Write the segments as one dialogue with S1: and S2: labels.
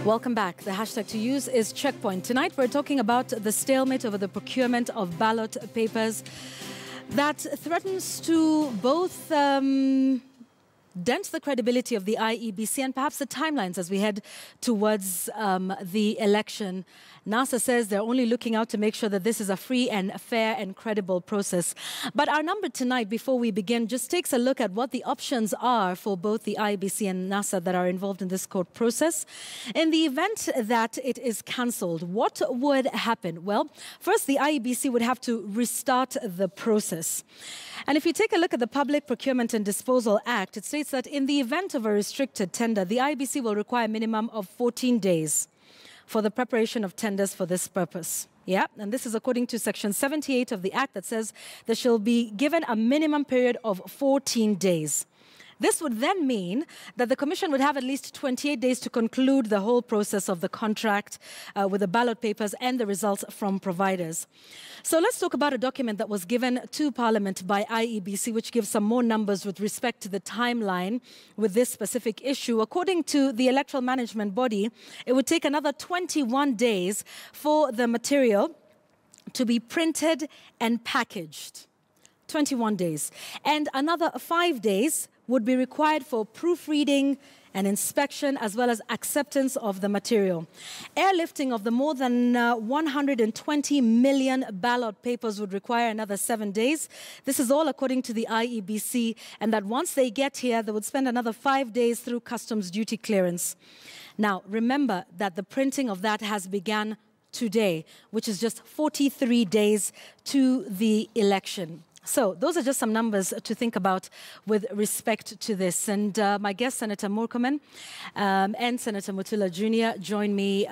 S1: Welcome back. The hashtag to use is Checkpoint. Tonight we're talking about the stalemate over the procurement of ballot papers that threatens to both dent the credibility of the IEBC and perhaps the timelines as we head towards the election. NASA says they're only looking out to make sure that this is a free and fair and credible process. But our number tonight, before we begin, just takes a look at what the options are for both the IEBC and NASA that are involved in this court process. In the event that it is cancelled, what would happen? Well, first, the IEBC would have to restart the process. And if you take a look at the Public Procurement and Disposal Act, it states that in the event of a restricted tender, the IEBC will require a minimum of 14 days for the preparation of tenders for this purpose. Yeah, and this is according to Section 78 of the Act that says there shall be given a minimum period of 14 days. This would then mean that the Commission would have at least 28 days to conclude the whole process of the contract with the ballot papers and the results from providers. So let's talk about a document that was given to Parliament by IEBC, which gives some more numbers with respect to the timeline with this specific issue. According to the electoral management body, it would take another 21 days for the material to be printed and packaged. 21 days. And another 5 days would be required for proofreading and inspection, as well as acceptance of the material. Airlifting of the more than 120 million ballot papers would require another 7 days. This is all according to the IEBC, and that once they get here, they would spend another 5 days through customs duty clearance. Now, remember that the printing of that has begun today, which is just 43 days to the election. So those are just some numbers to think about with respect to this. And my guest, Senator Murkomen and Senator Mutula Jr. join me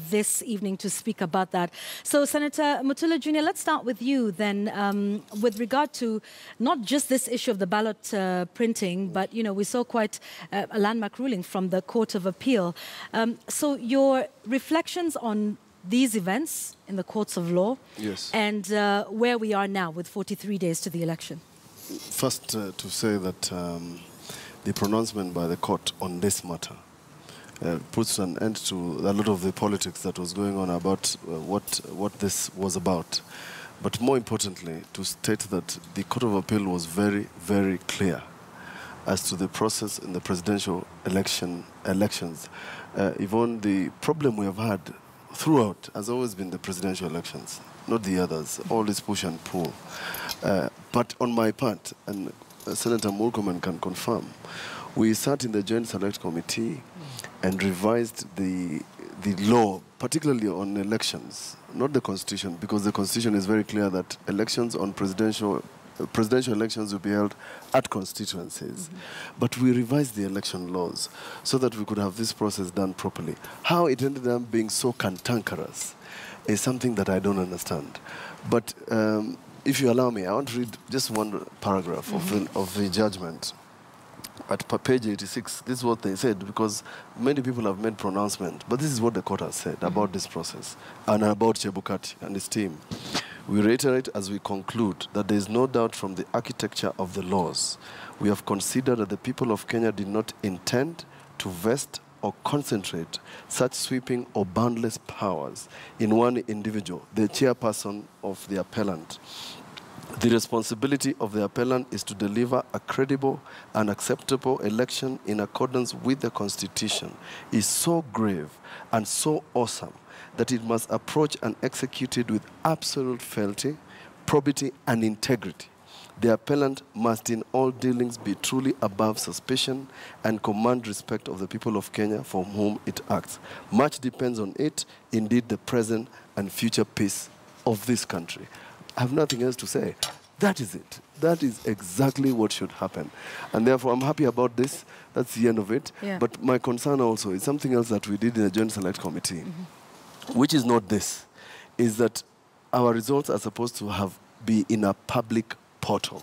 S1: this evening to speak about that. So Senator Mutula Jr., let's start with you then with regard to not just this issue of the ballot printing, but, you know, we saw quite a landmark ruling from the Court of Appeal. So your reflections on these events in the courts of law,
S2: yes,
S1: and where we are now with 43 days to the election.
S2: First, to say that the pronouncement by the court on this matter puts an end to a lot of the politics that was going on about what this was about. But more importantly, to state that the Court of Appeal was very, very clear as to the process in the presidential elections. Even the problem we have had throughout has always been the presidential elections, not the others, all this push and pull. But on my part, and Senator Murkomen can confirm, we sat in the Joint Select Committee and revised the law, particularly on elections, not the Constitution, because the Constitution is very clear that elections on presidential elections will be held at constituencies. But we revised the election laws so that we could have this process done properly. How it ended up being so cantankerous is something that I don't understand. But if you allow me, I want to read just one paragraph of the judgment. At page 86, this is what they said, because many people have made pronouncements, but this is what the court has said about this process and about Chebukati and his team. We reiterate as we conclude that there is no doubt from the architecture of the laws. We have considered that the people of Kenya did not intend to vest or concentrate such sweeping or boundless powers in one individual, the chairperson of the appellant. The responsibility of the appellant is to deliver a credible and acceptable election in accordance with the Constitution is so grave and so awesome that it must approach and execute it with absolute fealty, probity, and integrity. The appellant must in all dealings be truly above suspicion and command respect of the people of Kenya for whom it acts. Much depends on it, indeed the present and future peace of this country. I have nothing else to say. That is it. That is exactly what should happen. And therefore, I'm happy about this. That's the end of it.
S1: Yeah.
S2: But my concern also is something else that we did in the Joint Select Committee, which is not this, is that our results are supposed to be in a public portal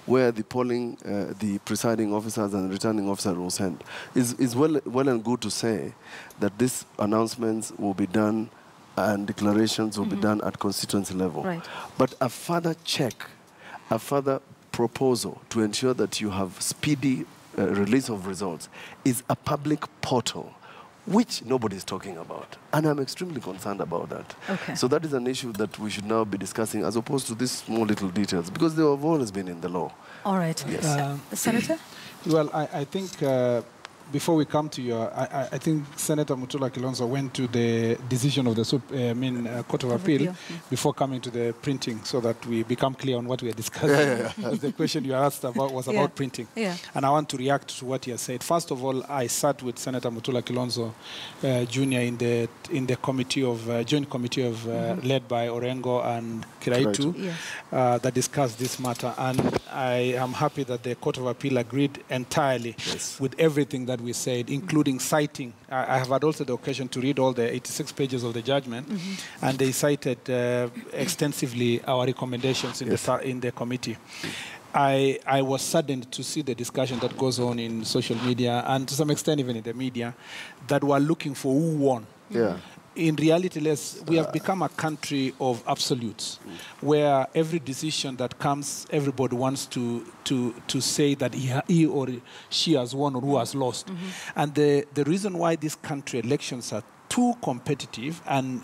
S2: where the polling, the presiding officers and returning officer will send. It's well and good to say that these announcements will be done and declarations will be done at constituency level.
S1: Right.
S2: But a further check, a further proposal to ensure that you have speedy release of results is a public portal which nobody is talking about. And I'm extremely concerned about that.
S1: Okay.
S2: So that is an issue that we should now be discussing as opposed to these small little details, because they have always been in the law.
S1: All right.
S2: Yes.
S1: Senator?
S3: Well, I think before we come to your, I think Senator Mutula Kilonzo went to the decision of the Court of Appeal before coming to the printing, so that we become clear on what we are discussing. The question you asked about was about printing.
S1: Yeah.
S3: And I want to react to what he has said. First of all, I sat with Senator Mutula Kilonzo Jr. in the committee of joint committee of led by Orengo and Kiraitu that discussed this matter, and I am happy that the Court of Appeal agreed entirely with everything that we said, including citing. I have had also the occasion to read all the 86 pages of the judgment, and they cited extensively our recommendations in the committee. I was saddened to see the discussion that goes on in social media, and to some extent even in the media, that we're looking for who won.
S2: Yeah.
S3: In reality, we have become a country of absolutes, where every decision that comes, everybody wants to say that he or she has won or who has lost. And the reason why this country elections are too competitive and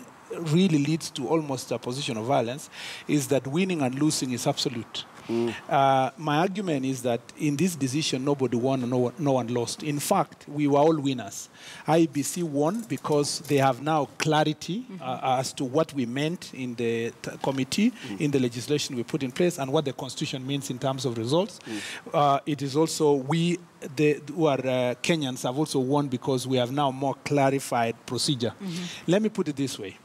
S3: really leads to almost a position of violence is that winning and losing is absolute. My argument is that in this decision, nobody won and no one lost. In fact, we were all winners. IEBC won because they have now clarity as to what we meant in the committee, in the legislation we put in place, and what the Constitution means in terms of results. It is also who are Kenyans have also won because we have now more clarified procedure. Let me put it this way.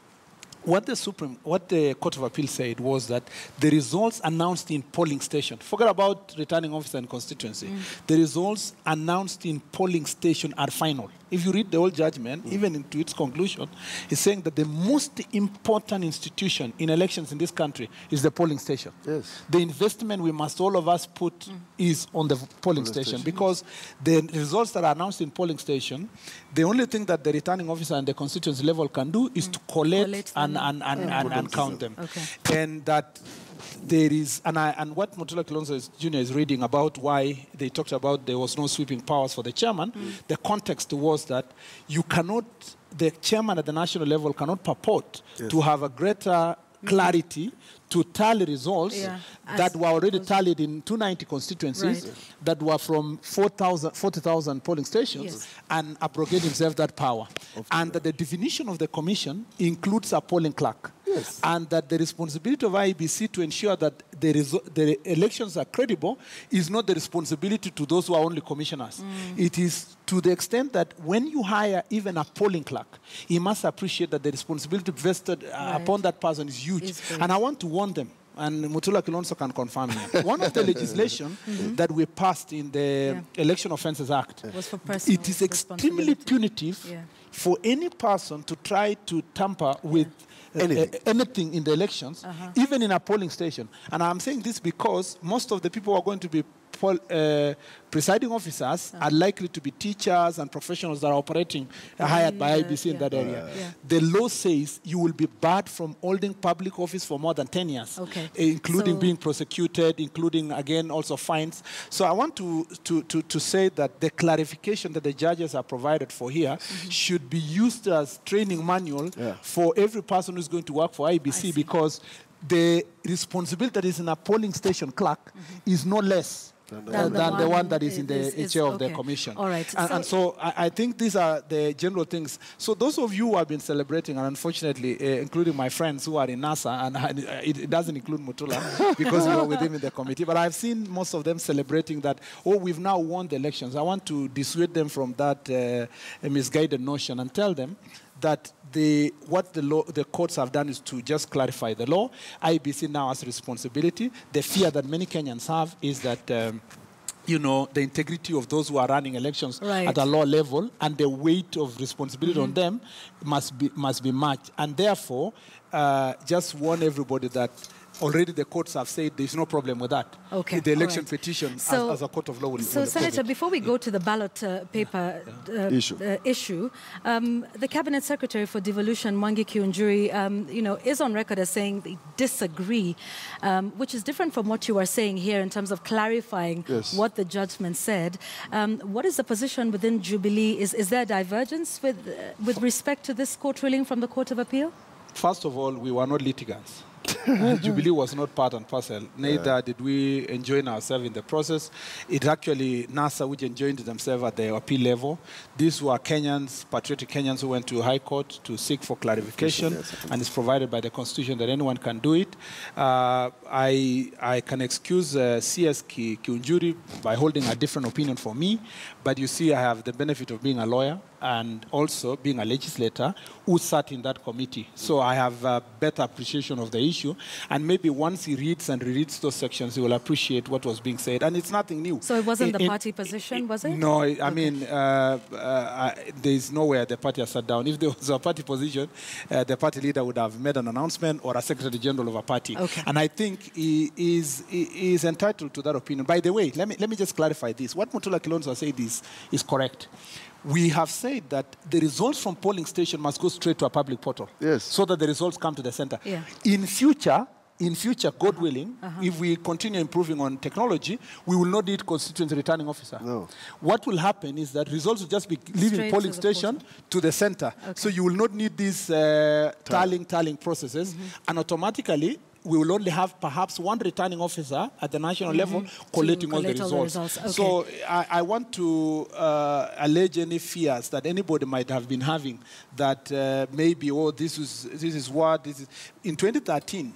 S3: What the Court of Appeal said was that the results announced in polling station, forget about returning officer and constituency, the results announced in polling station are final. If you read the whole judgment, even into its conclusion, it's saying that the most important institution in elections in this country is the polling station.
S2: Yes.
S3: The investment we must all of us put is on the polling station, because the results that are announced in polling station, the only thing that the returning officer and the constituency level can do is to collect and count them. Okay. And that there is, and what Mutula Kilonzo Jr. is reading about why they talked about there was no sweeping powers for the chairman, the context was that you cannot, the chairman at the national level cannot purport to have a greater clarity to tally results that were already tallied in 290 constituencies that were from 40,000 polling stations and abrogate himself that power. And that the definition of the commission includes a polling clerk. And that the responsibility of IEBC to ensure that the elections are credible is not the responsibility to those who are only commissioners. It is to the extent that when you hire even a polling clerk, he must appreciate that the responsibility vested upon that person is huge. And I want to warn them, and Mutula Kilonzo can confirm me. One of the legislation that we passed in the Election Offences Act,
S1: was for personal
S3: it is extremely punitive for any person to try to tamper with anything in the elections, even in a polling station. And I'm saying this because most of the people who are going to be presiding officers are likely to be teachers and professionals that are operating hired by IBC in that area. The law says you will be barred from holding public office for more than 10 years, including being prosecuted, including, again, also fines. So I want to say that the clarification that the judges are provided for here should be used as training manual for every person who's going to work for IBC, because the responsibility that is in a polling station clerk is no less than the one that is in the chair of the commission.
S1: All right.
S3: And so I think these are the general things. So those of you who have been celebrating, and unfortunately, including my friends who are in NASA, and it doesn't include Mutula because we were with him in the committee, but I've seen most of them celebrating that, oh, we've now won the elections. I want to dissuade them from that misguided notion and tell them that what the courts have done is to just clarify the law. IBC now has responsibility. The fear that many Kenyans have is that, the integrity of those who are running elections at a law level and the weight of responsibility on them must be matched. And therefore, just warn everybody that already the courts have said there's no problem with that.
S1: Okay.
S3: The election petition as a court of law will
S1: Senator, before we go to the ballot paper issue, the Cabinet Secretary for Devolution, Mwangi Kiunjuri, is on record as saying they disagree, which is different from what you are saying here in terms of clarifying what the judgment said. What is the position within Jubilee? Is there divergence with respect to this court ruling from the Court of Appeal?
S3: First of all, we were not litigants. Jubilee was not part and parcel. Neither did we enjoin ourselves in the process. It actually NASA which enjoined themselves at the appeal level. These were Kenyans, patriotic Kenyans who went to High Court to seek for clarification, and it's provided by the Constitution that anyone can do it. I can excuse CS Kiunjuri by holding a different opinion for me, but you see I have the benefit of being a lawyer and also being a legislator who sat in that committee. So I have a better appreciation of the issue, and maybe once he reads and rereads those sections, he will appreciate what was being said, and it's nothing new.
S1: So it wasn't the party position, was it?
S3: No, I mean, there's nowhere the party has sat down. If there was a party position, the party leader would have made an announcement, or a secretary general of a party.
S1: Okay.
S3: And I think he is entitled to that opinion. By the way, let me just clarify this. What Mutula Kilonzo said is correct. We have said that the results from polling station must go straight to a public portal, so that the results come to the center. Yeah. In future, God willing, if we continue improving on technology, we will not need constituency returning officer. No. What will happen is that results will just be leaving polling station to the center. Okay. So you will not need these tallying processes, and automatically we will only have perhaps one returning officer at the national level collating all the results. Okay. So I want to allege any fears that anybody might have been having that maybe, this is what this is. In 2013,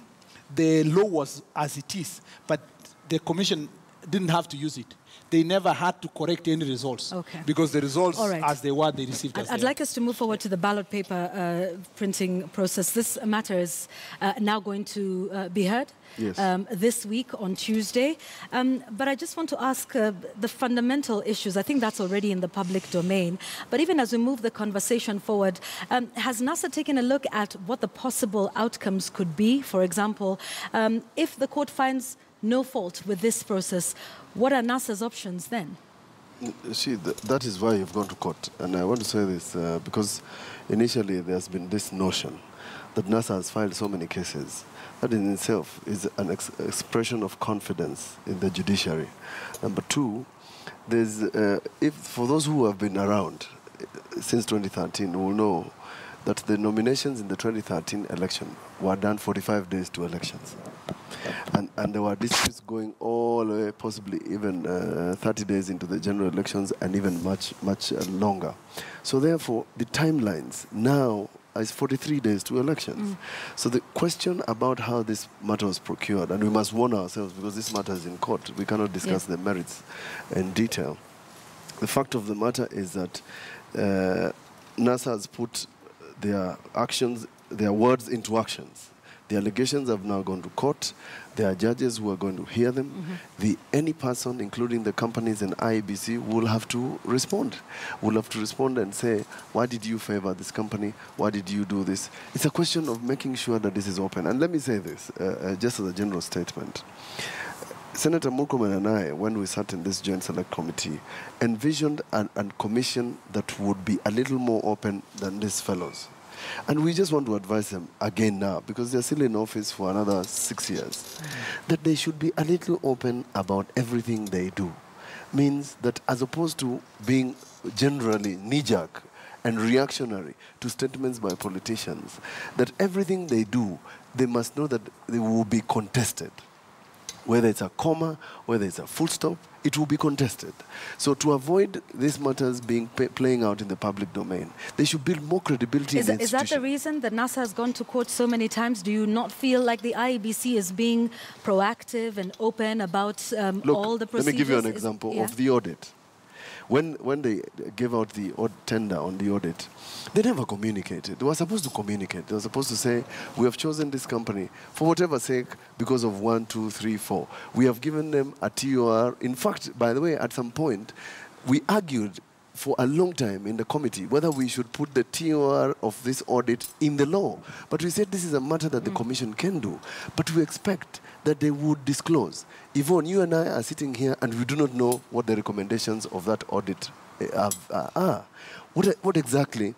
S3: the law was as it is, but the commission didn't have to use it. They never had to correct any results, because the results, as they were, they received as
S1: I'd like us to move forward to the ballot paper printing process. This matter is now going to be heard this week on Tuesday. But I just want to ask the fundamental issues. I think that's already in the public domain. But even as we move the conversation forward, has NASA taken a look at what the possible outcomes could be? For example, if the court finds no fault with this process, what are NASA's options then?
S2: See, that is why you've gone to court. And I want to say this because initially there's been this notion that NASA has filed so many cases. That in itself is an expression of confidence in the judiciary. Number two, there's, for those who have been around since 2013 will know that the nominations in the 2013 election were done 45 days to elections. And there were disputes going all the way, possibly even 30 days into the general elections, and even much longer. So therefore, the timelines now is 43 days to elections. So the question about how this matter was procured, and we must warn ourselves because this matter is in court, we cannot discuss the merits in detail. The fact of the matter is that NASA has put their actions, their words into actions. The allegations have now gone to court. There are judges who are going to hear them. Any person, including the companies and IEBC, will have to respond. Will have to respond and say, why did you favor this company? Why did you do this? It's a question of making sure that this is open. And let me say this, just as a general statement. Senator Murkomen and I, when we sat in this Joint Select Committee, envisioned a commission that would be a little more open than these fellows. And we just want to advise them again now, because they're still in office for another 6 years, that they should be a little open about everything they do. Means that as opposed to being generally knee-jerk and reactionary to statements by politicians, that everything they do, they must know that they will be contested. Whether it's a comma, whether it's a full stop, it will be contested. So to avoid these matters being playing out in the public domain, they should build more credibility in the institution. Is that the
S1: reason that NASA has gone to court so many times? Do you not feel like the IEBC is being proactive and open about all the procedures?
S2: Let me give you an example of the audit. When they gave out the tender on the audit, they never communicated. They were supposed to communicate. They were supposed to say, we have chosen this company for whatever sake because of 1, 2, 3, 4. We have given them a TOR. In fact, by the way, at some point, we argued for a long time in the committee whether we should put the TOR of this audit in the law. But we said this is a matter that the Commission can do. But we expect that they would disclose. Yvonne, you and I are sitting here and we do not know what the recommendations of that audit are. What exactly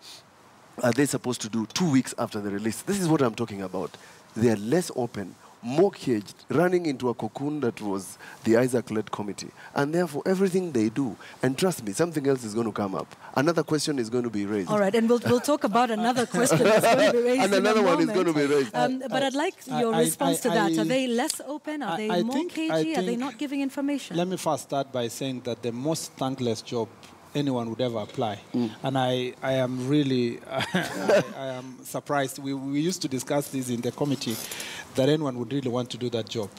S2: are they supposed to do 2 weeks after the release? This is what I'm talking about. They are less open, more caged, running into a cocoon that was the Isaac-led committee. And therefore, everything they do, and trust me, something else is going to come up. Another question is going to be raised.
S1: All right, and we'll talk about another question that's going to be raised
S2: and another one is going to be raised.
S1: But I'd like your response to that. Are they less open? Are they more cagey? Are they not giving information?
S3: Let me first start by saying that the most thankless job anyone would ever apply. And I am really, I am surprised. We used to discuss this in the committee, that anyone would really want to do that job.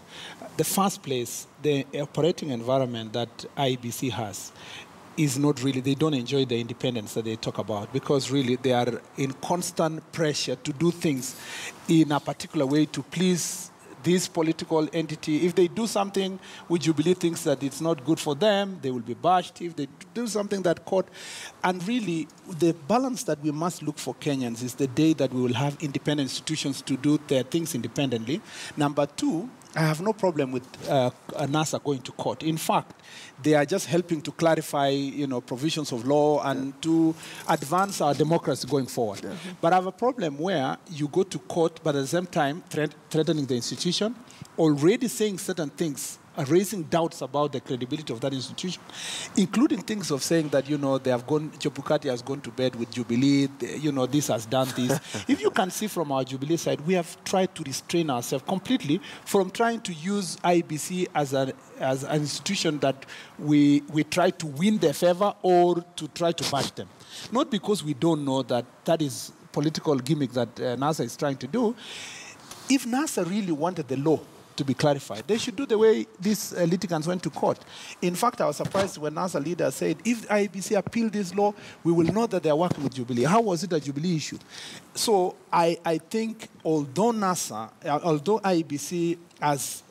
S3: The first place, the operating environment that IEBC has is not really, they don't enjoy the independence that they talk about, because really they are in constant pressure to do things in a particular way to please this political entity. If they do something which Jubilee thinks that it's not good for them, they will be bashed. If they do something that court, and really the balance that we must look for Kenyans is the day that we will have independent institutions to do their things independently. Number two, I have no problem with NASA going to court. In fact, they are just helping to clarify, provisions of law and to advance our democracy going forward. But I have a problem where you go to court, but at the same time threatening the institution, already saying certain things, raising doubts about the credibility of that institution, including things of saying that, they have gone, Chebukati has gone to bed with Jubilee, this has done this. If you can see from our Jubilee side, we have tried to restrain ourselves completely from trying to use IBC as an institution that we try to win their favor or to try to bash them. Not because we don't know that that is political gimmick that NASA is trying to do. If NASA really wanted the law to be clarified, they should do the way these litigants went to court. In fact, I was surprised when NASA leaders said, if IEBC appeal this law, we will know that they are working with Jubilee. How was it a Jubilee issue? So I think although NASA, although IEBC, as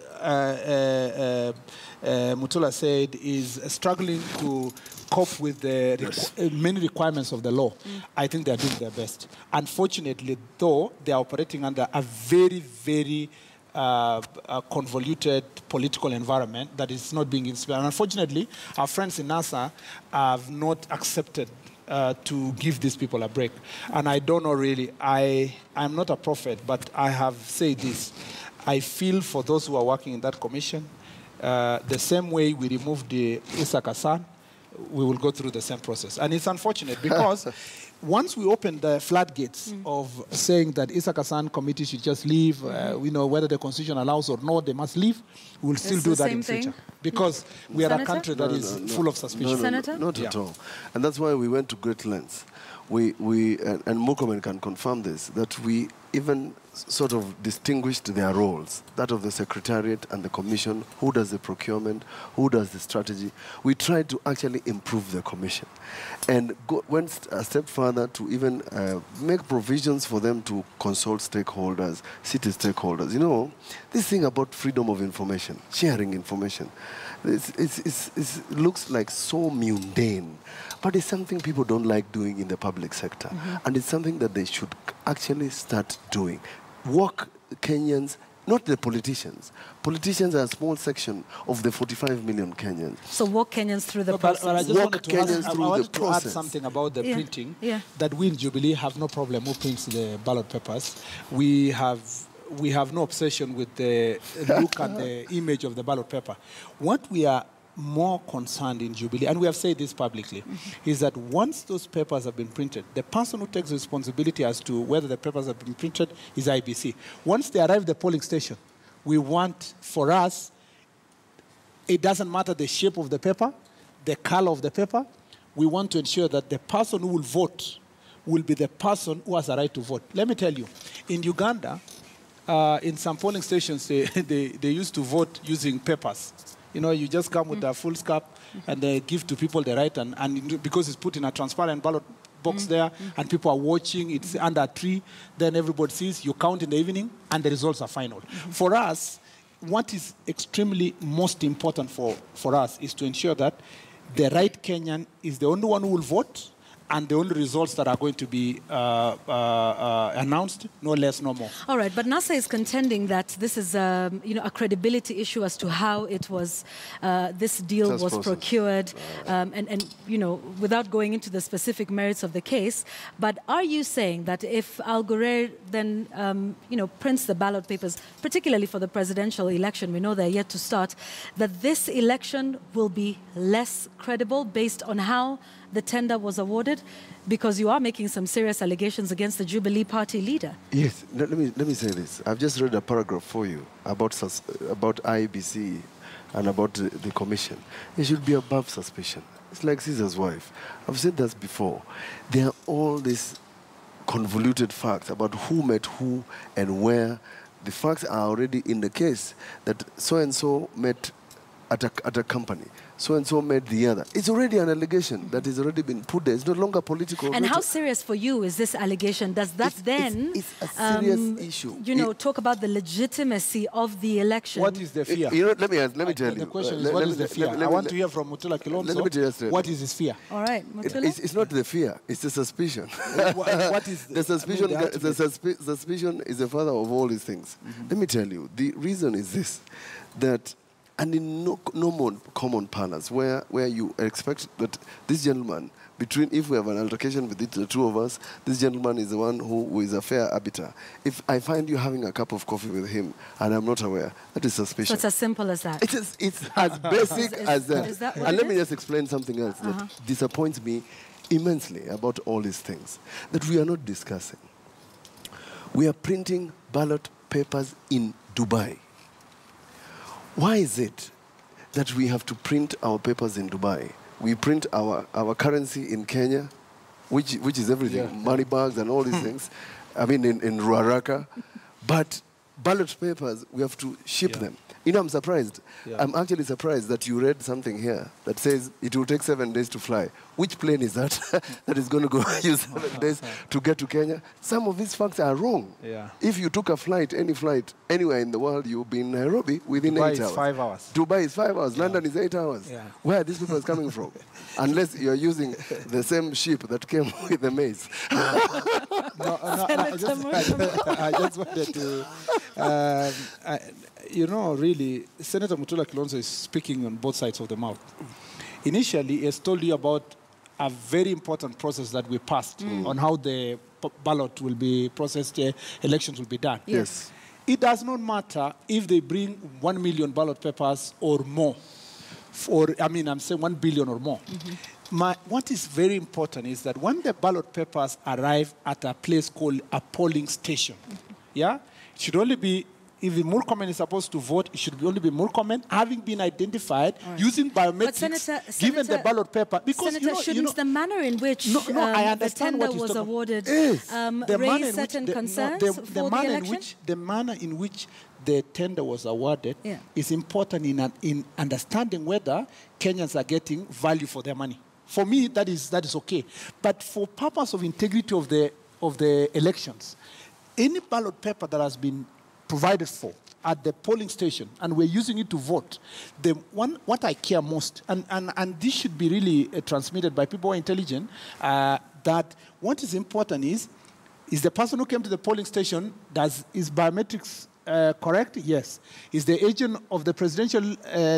S3: Mutula said, is struggling to cope with the many requirements of the law, I think they are doing their best. Unfortunately, though, they are operating under a very, very a convoluted political environment that is not being inspired. Unfortunately, our friends in NASA have not accepted to give these people a break. And I don't know really, I'm not a prophet, but I have said this. I feel for those who are working in that commission, the same way we removed the Isaac Hassan, we will go through the same process. And it's unfortunate because once we open the floodgates of saying that Isaac Hassan committee should just leave, whether the constitution allows or not, they must leave, we will still do that in future. Because we are a country that is full of suspicion.
S1: Senator?
S2: Not at all. And that's why we went to great lengths. And Murkomen can confirm this, that we even sort of distinguished their roles, that of the Secretariat and the Commission, who does the procurement, who does the strategy. We tried to actually improve the Commission and went a step further to even make provisions for them to consult stakeholders, city stakeholders. This thing about freedom of information, sharing information, it looks like so mundane, but it's something people don't like doing in the public sector. And it's something that they should actually start doing. Walk Kenyans, not the politicians. Politicians are a small section of the 45 million Kenyans.
S1: So walk Kenyans through the process.
S3: But I just wanted to add something about the printing, that we in Jubilee have no problem who prints the ballot papers. We have no obsession with the look and the image of the ballot paper. What we are more concerned in Jubilee, and we have said this publicly, is that once those papers have been printed, the person who takes responsibility as to whether the papers have been printed is IBC. Once they arrive at the polling station, we want, for us, it doesn't matter the shape of the paper, the color of the paper, we want to ensure that the person who will vote will be the person who has a right to vote. Let me tell you, in Uganda, in some polling stations, they used to vote using papers. You just come with a full scalp and they give to people the right, and because it's put in a transparent ballot box there, and people are watching, it's under a tree, then everybody sees, you count in the evening, and the results are final. For us, what is extremely most important for us is to ensure that the right Kenyan is the only one who will vote, and the only results that are going to be announced, no less, no more.
S1: All right, but NASA is contending that this is, a credibility issue as to how it was, this deal was procured, and without going into the specific merits of the case. But are you saying that if Al Ghurair then, prints the ballot papers, particularly for the presidential election, we know they're yet to start, that this election will be less credible based on how the tender was awarded? Because you are making some serious allegations against the Jubilee Party leader.
S2: Yes, let me say this. I've just read a paragraph for you about IEBC and about the commission. It should be above suspicion. It's like Caesar's wife. I've said this before. There are all these convoluted facts about who met who and where. The facts are already in the case that so-and-so met at a company. So-and-so made the other. It's already an allegation that has already been put there. It's no longer political.
S1: And how serious for you is this allegation? Does that
S2: it's a serious issue.
S1: Talk about the legitimacy of the election?
S3: What is the fear?
S2: Let me tell you.
S3: The question is, what is the fear? I want to hear from Mutula Kilonzo. What is his fear?
S1: All right, Mutula?
S2: It's not the fear. It's the suspicion.
S3: What is
S2: the suspicion? The suspicion is the father of all these things. Let me tell you. The reason is this, that and in no more common parlance, where you expect that this gentleman, if we have an altercation with the two of us, this gentleman is the one who is a fair arbiter. If I find you having a cup of coffee with him and I'm not aware, that is suspicious.
S1: So it's as simple as that?
S2: It's as basic as that.
S1: Is that what
S2: and let me just explain something else that disappoints me immensely about all these things that we are not discussing. We are printing ballot papers in Dubai. Why is it that we have to print our papers in Dubai? We print our currency in Kenya, which is everything, money bags and all these things. I mean, in Ruaraka. But ballot papers, we have to ship them. I'm surprised. I'm actually surprised that you read something here that says it will take 7 days to fly. Which plane is that that is going to go use 7 days to get to Kenya? Some of these facts are wrong. If you took a flight, any flight, anywhere in the world, you'll be in Nairobi within
S3: Dubai
S2: 8 hours.
S3: Is 5 hours.
S2: Dubai is 5 hours. London is 8 hours. Where are these people coming from? Unless you're using the same ship that came with the maize.
S3: I just wanted to... really, Senator Mutula Kilonzo is speaking on both sides of the mouth. Initially, he has told you about a very important process that we passed on how the ballot will be processed, elections will be done.
S2: Yes.
S3: It does not matter if they bring 1 million ballot papers or more. I'm saying 1 billion or more. What is very important is that when the ballot papers arrive at a place called a polling station, it should only be, if the Murkomen is supposed to vote, it should only be Murkomen having been identified using biometrics, given the ballot paper. Because
S1: shouldn't the manner in which the tender was awarded raise certain concerns for the election?
S3: The manner in which the tender was awarded is important in understanding whether Kenyans are getting value for their money. For me, that is okay. But for purpose of integrity of the elections, any ballot paper that has been provided for at the polling station, and we're using it to vote, what I care most, and this should be really transmitted by people who are intelligent, that what is important is the person who came to the polling station, is biometrics correct? Yes. Is the agent of the presidential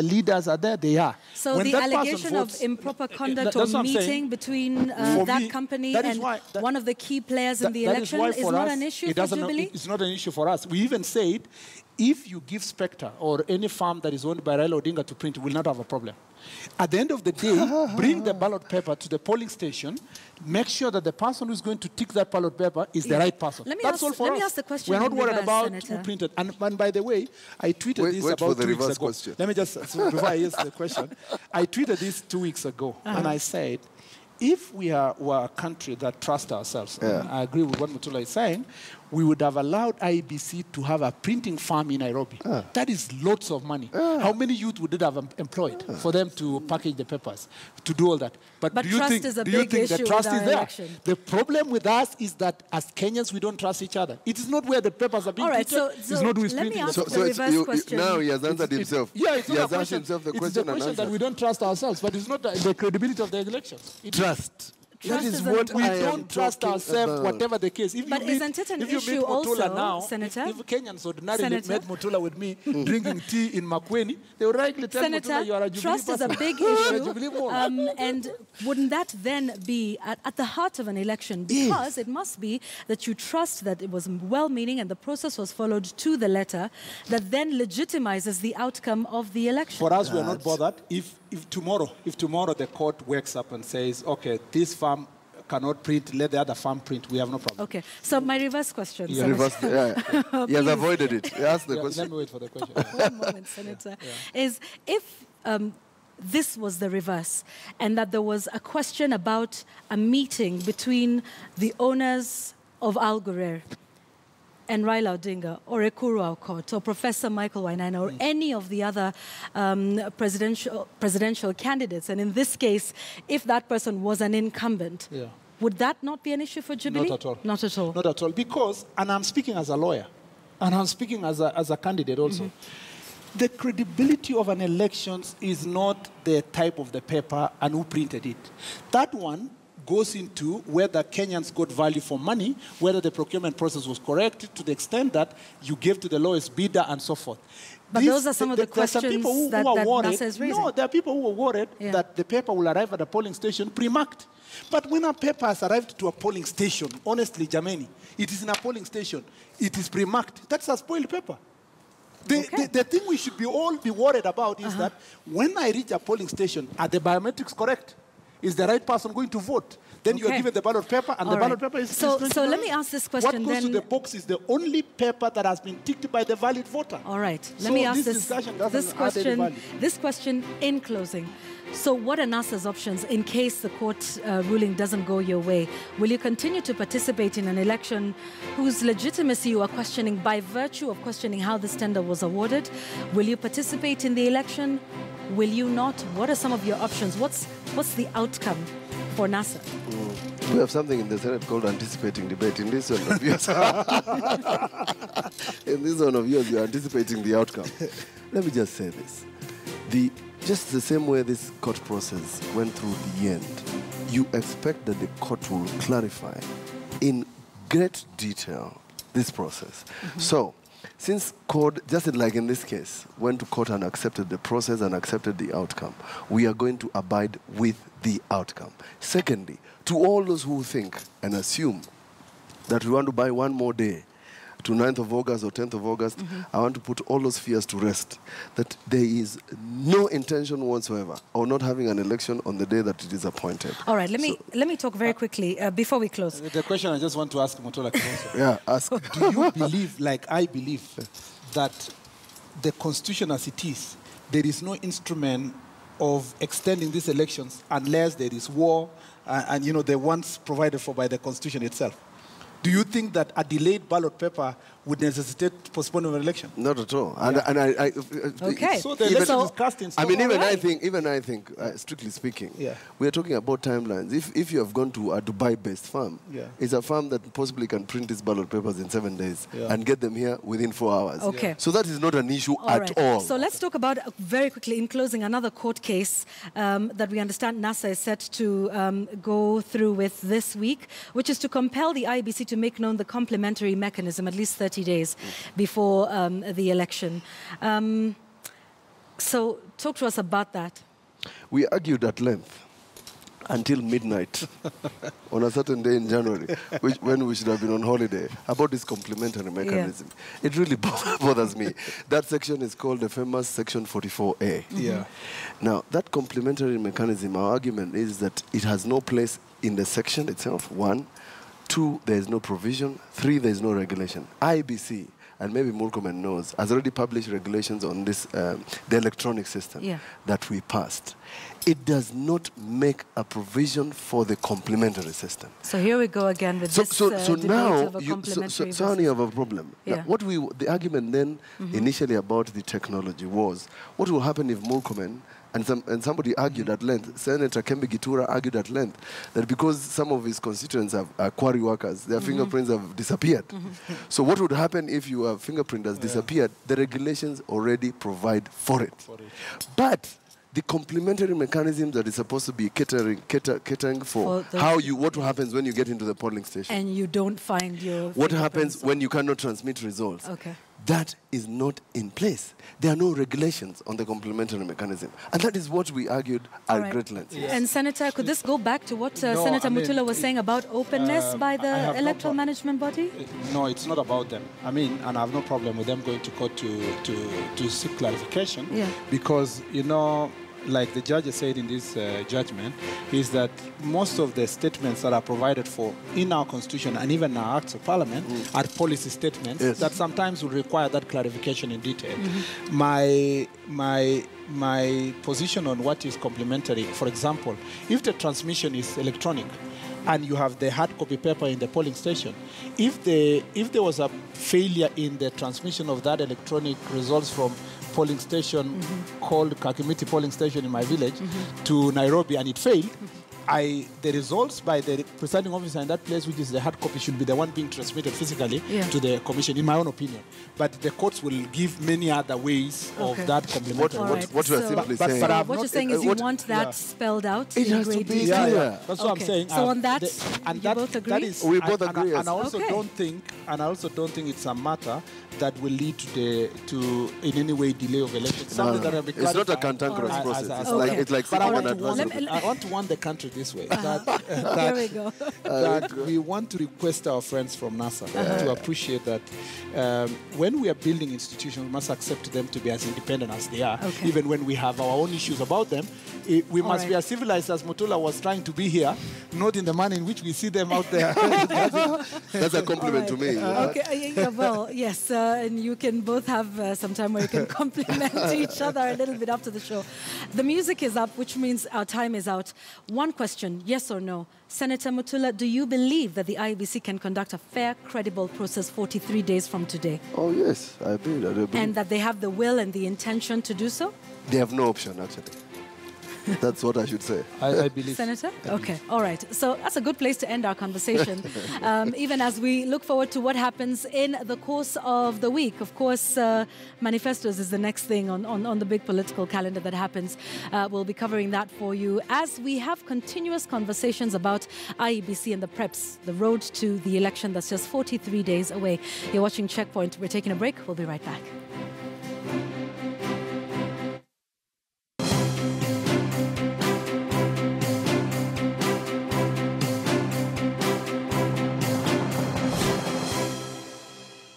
S3: leaders are there? They are.
S1: So when the allegation of improper conduct or meeting between that company and one of the key players in the election is not an issue for Jubilee?
S3: It's not an issue for us. We even said, if you give Spectre or any farm that is owned by Raila Odinga to print, we will not have a problem. At the end of the day, bring the ballot paper to the polling station, make sure that the person who's going to tick that ballot paper is the right person. That's all for us.
S1: Let me ask the question.
S3: We're not worried about who printed. And by the way, I tweeted this about 2 weeks ago.
S2: Question.
S3: Let me just, before I ask the question, I tweeted this 2 weeks ago, and I said, if we're a country that trusts ourselves, and I agree with what Mutula is saying, we would have allowed IEBC to have a printing farm in Nairobi. That is lots of money. How many youth would it have employed for them to package the papers, to do all that? But do you think the trust is there?
S1: Election.
S3: The problem with us is that as Kenyans, we don't trust each other. It is not where the papers are being printed.
S1: So
S3: it's not who is printing them.
S1: So reverse question.
S2: Now he has answered himself.
S3: Yeah, it's
S2: he has asked himself the question.
S3: It's the question that we don't trust ourselves, but it's not the credibility of the elections.
S2: Trust.
S1: That
S2: is what
S3: we
S2: I
S3: don't trust ourselves, whatever the case.
S1: But isn't it an issue also,
S3: now,
S1: Senator?
S3: If Kenyans ordinarily met Mutula with me drinking tea in Makweni, they would rightly tell Mutula, you are a Jubilee
S1: trust
S3: person.
S1: is a big issue. And wouldn't that then be at the heart of an election? Because it must be that you trust that it was well-meaning and the process was followed to the letter that then legitimizes the outcome of the election.
S3: For us, we are not bothered. If tomorrow the court wakes up and says, okay, this farm cannot print, let the other farm print, we have no problem.
S1: Okay, so my reverse question.
S2: He has avoided it. He asked the question.
S3: Let me wait for the question.
S1: One moment, Senator. Is if this was the reverse and that there was a question about a meeting between the owners of Al Ghurair and Raila Odinga, or Ekuru Aukot, or Professor Michael Wainaina, or any of the other presidential candidates, and in this case, if that person was an incumbent, would that not be an issue for Jubilee?
S3: Not at all.
S1: Not at all.
S3: Not at all. Because, and I'm speaking as a lawyer, and I'm speaking as a candidate also, the credibility of an election is not the type of the paper and who printed it. That one goes into whether Kenyans got value for money, whether the procurement process was correct to the extent that you gave to the lowest bidder and so forth.
S1: But those are some of the questions that NASA is raising.
S3: No, there are people who are worried that the paper will arrive at the polling station pre-marked. But when a paper has arrived to a polling station, honestly, Jameni, it is in a polling station, it is pre-marked. That's a spoiled paper. The thing we should all be worried about is that when I reach a polling station, are the biometrics correct? Is the right person going to vote? Then you are given the ballot paper, and the ballot paper is...
S1: So let me ask this question then.
S3: What goes to the box is the only paper that has been ticked by the valid voter.
S1: All right. Let me ask this question in closing. So what are NASA's options in case the court ruling doesn't go your way? Will you continue to participate in an election whose legitimacy you are questioning by virtue of questioning how this tender was awarded? Will you participate in the election? Will you not? What are some of your options? What's the outcome for NASA?
S2: We have something in the Senate called anticipating debate. In this one of yours, you're anticipating the outcome. Let me just say this. Just the same way this court process went through the end, you expect that the court will clarify in great detail this process. So, since court, just like in this case, went to court and accepted the process and accepted the outcome, we are going to abide with the outcome. Secondly, to all those who think and assume that we want to buy one more day to 9th of August or 10th of August, I want to put all those fears to rest, that there is no intention whatsoever of not having an election on the day that it is appointed.
S1: All right, let me talk very quickly before we close.
S3: The question I just want to ask Mutola also.
S2: Yeah, ask.
S3: Do you believe, like I believe, that the Constitution as it is, there is no instrument of extending these elections unless there is war and the ones provided for by the Constitution itself? Do you think that a delayed ballot paper would necessitate postponement of an election?
S2: Not at all.
S1: Okay.
S3: So the election is cast in stone.
S2: I mean, even I think, strictly speaking, we are talking about timelines. If you have gone to a Dubai-based farm, it's a farm that possibly can print its ballot papers in 7 days and get them here within 4 hours.
S1: Okay.
S2: So that is not an issue at all.
S1: So let's talk about, very quickly, in closing, another court case that we understand NASA is set to go through with this week, which is to compel the IEBC to make known the complementary mechanism at least 30 days before the election. So talk to us about that.
S2: We argued at length until midnight on a certain day in January, when we should have been on holiday, about this complementary mechanism. It really bothers me. That section is called the famous Section 44A. Now, that complementary mechanism, our argument is that it has no place in the section itself, 1. 2, there is no provision. 3, there is no regulation. IBC, and maybe Murkomen knows, has already published regulations on this, the electronic system that we passed. It does not make a provision for the complementary system.
S1: So here we go again with this debate
S2: now
S1: of a complementary
S2: so you have a problem.
S1: Yeah.
S2: Now, the argument then initially about the technology was, what will happen if Murkomen, and somebody argued at length, Senator Kembe Gitura argued at length, that because some of his constituents are quarry workers, their fingerprints have disappeared. So what would happen if your fingerprint has disappeared? The regulations already provide for it. But the complementary mechanism that is supposed to be catering for what happens when you get into the polling station.
S1: And you don't find your
S2: What happens when you cannot transmit results?
S1: Okay.
S2: That is not in place. There are no regulations on the complementary mechanism. And that is what we argued at great length.
S1: Yes. And Senator, could this go back to what Senator Mutula was saying about openness by the electoral management body?
S3: No, it's not about them. I mean, and I have no problem with them going to court to seek clarification. Yeah. Because, you know, like the judge said in this judgment, is that most of the statements that are provided for in our constitution and even our acts of parliament are policy statements that sometimes will require that clarification in detail. My position on what is complementary, for example, if the transmission is electronic and you have the hard copy paper in the polling station, if there was a failure in the transmission of that electronic results from polling station called Kakimiti polling station in my village to Nairobi, and it failed, the results by the presiding officer in that place, which is the hard copy, should be the one being transmitted physically to the commission, in my own opinion. But the courts will give many other ways of that complementary.
S2: What you're simply saying.
S1: But what you're saying is you want that spelled out in great detail.
S3: Yeah. That's what I'm saying.
S1: So on that, you both agree?
S2: We both agree.
S3: And I also don't think it's a matter that will lead to in any way delay of elections. Something that will be
S2: it's not a cantankerous process. It's like
S3: but I want to warn the country this way.
S1: Here we go.
S3: That we want to request our friends from NASA to appreciate that when we are building institutions, we must accept them to be as independent as they are. Even when we have our own issues about them, we must be as civilized as Mutula was trying to be here, not in the manner in which we see them out there.
S2: That's a compliment to me.
S1: Okay, well, yes, and you can both have some time where you can compliment each other a little bit after the show. The music is up, which means our time is out. One question, yes or no. Senator Mutula, do you believe that the IEBC can conduct a fair, credible process 43 days from today?
S2: Oh, yes, I believe.
S1: And that they have the will and the intention to do so?
S2: They have no option, actually. That's what I should say.
S3: I believe.
S1: Senator? Okay, all right. So that's a good place to end our conversation. Even as we look forward to what happens in the course of the week. Of course, manifestos is the next thing on the big political calendar that happens. We'll be covering that for you as we have continuous conversations about IEBC and the preps, the road to the election that's just 43 days away. You're watching Checkpoint. We're taking a break. We'll be right back.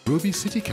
S4: Ruby City